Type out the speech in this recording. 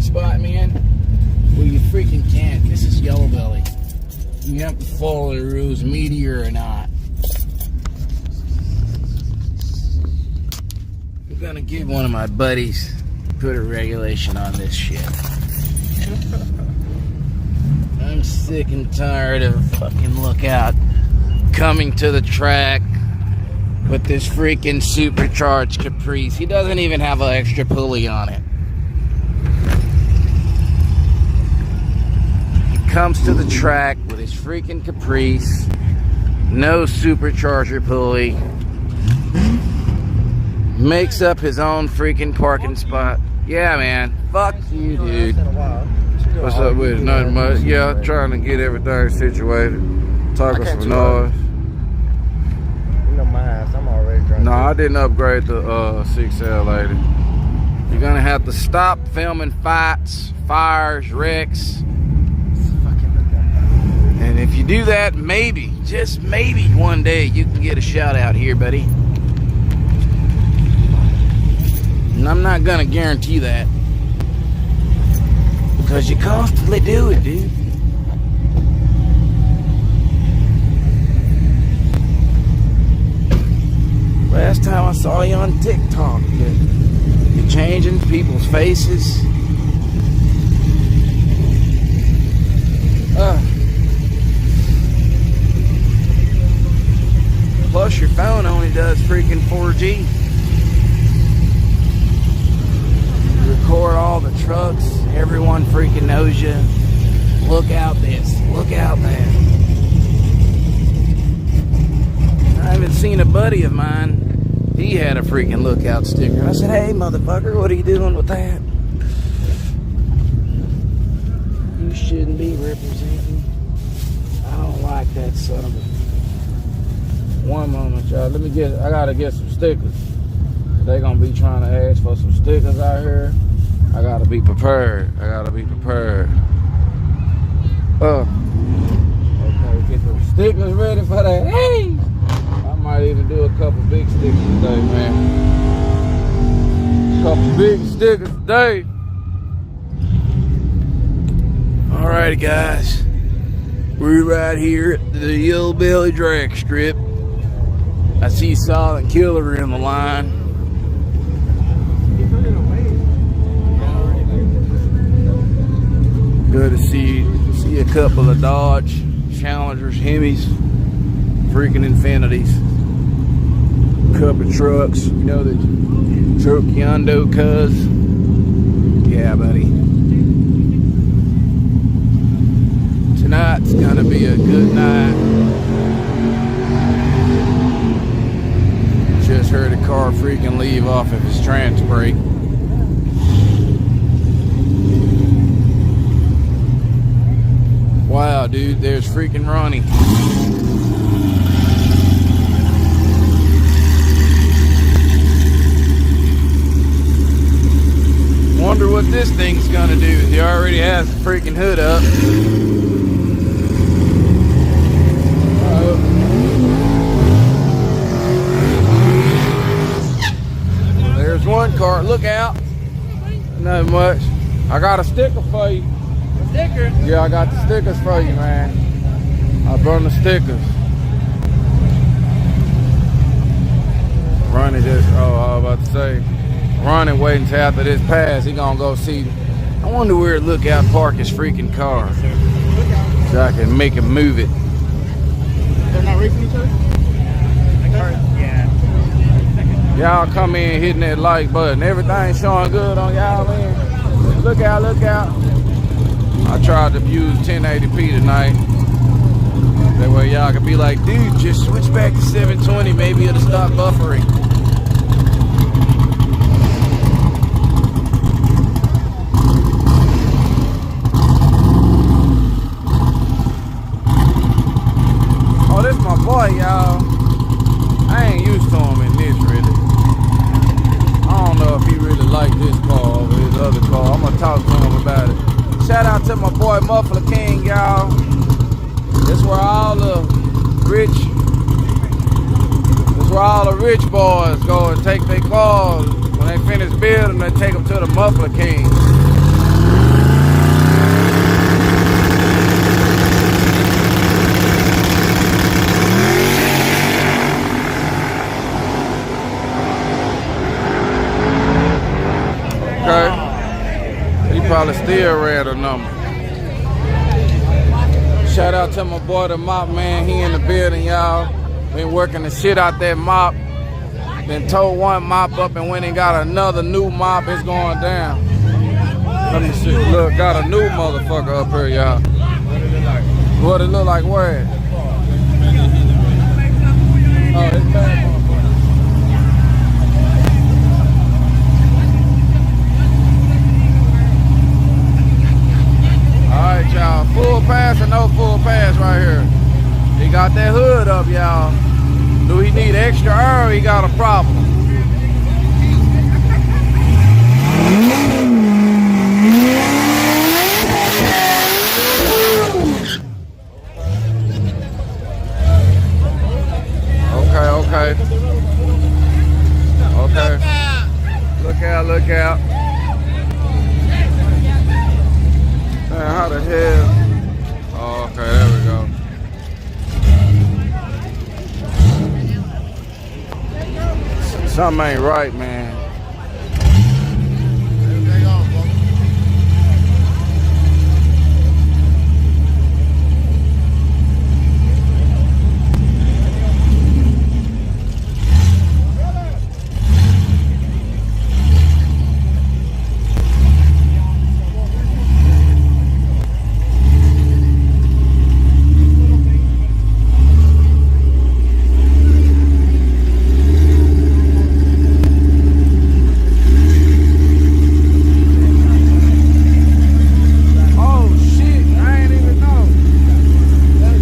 spot, man? Well, you freaking can't. This is Yello Belly. You have to follow the rules, meteor or not. I'm gonna give one of my buddies put a regulation on this shit. I'm sick and tired of fucking lookout coming to the track with this freaking supercharged Caprice. He doesn't even have an extra pulley on it. He comes to the track with his freaking Caprice, no supercharger pulley, makes up his own freaking parking spot. Yeah, man. Fuck you, dude. What's up with it? Nothing much. Yeah, trying to get everything situated. Talking some noise. You know my ass, I'm already drunk. No, I didn't upgrade the 6L lady. You're gonna have to stop filming fights, fires, wrecks. And if you do that, maybe, just maybe, one day you can get a shout out here, buddy. And I'm not gonna guarantee that, because you constantly do it, dude. Last time I saw you on TikTok, you're changing people's faces. Plus your phone only does freaking 4G. You record all the trucks, everyone freaking knows you. Look out this, look out that. I haven't seen a buddy of mine. He had a freaking lookout sticker. I said, hey, motherfucker, what are you doing with that? You shouldn't be representing. I don't like that son of a... One moment, y'all. I gotta get some stickers. They gonna be trying to ask for some stickers out here. I gotta be prepared. Okay, get some stickers ready for that. Hey! I might even do a couple big stickers today, man. Couple big stickers today. Alrighty, guys. We're right here at the Yello Belly Dragstrip. I see Silent Killer in the line. Good to see a couple of Dodge Challengers, Hemis, freaking Infinities. Couple trucks, you know the truck Yondo cuz. Yeah, buddy. Tonight's gonna be a good night. Just heard a car freaking leave off of his trans brake. Wow, dude, there's freaking Ronnie. Wonder what this thing's gonna do. He already has the freaking hood up. There's one car. Look out. Not much. I got a sticker for you. A sticker? Yeah, I got the stickers for you, man. I brought the stickers. Ronnie just, I was about to say, Ronnie waiting till after this pass. He gonna go see. I wonder where Lookout park his freaking car. So I can make him move it. They're not racing each other? Yeah. Y'all come in hitting that like button. Everything showing good on y'all, man. Look out, look out. I tried to use 1080p tonight. That way y'all can be like, dude, just switch back to 720. Maybe it'll stop buffering. Oh, this my boy, y'all. I ain't used to him in this, really. I don't know if he really liked this car over his other car. I'm gonna talk to him about it. Shout out to my boy Muffler King, y'all. This where all the rich boys go and take their cars. When they finish building, they take them to the Muffler King. still ran a number. Shout out to my boy, the mop man. He in the building, y'all. Been working the shit out that mop. Then towed one mop up and went and got another new mop. It's going down. Let me see. Look, got a new motherfucker up here, y'all. What it look like? Where? Oh, it's bad. Alright, y'all. Full pass or no full pass right here. He got that hood up, y'all. Do he need extra air or he got a problem? Okay. Look out, look out. Man, how the hell? Oh, okay, there we go. Something ain't right, man.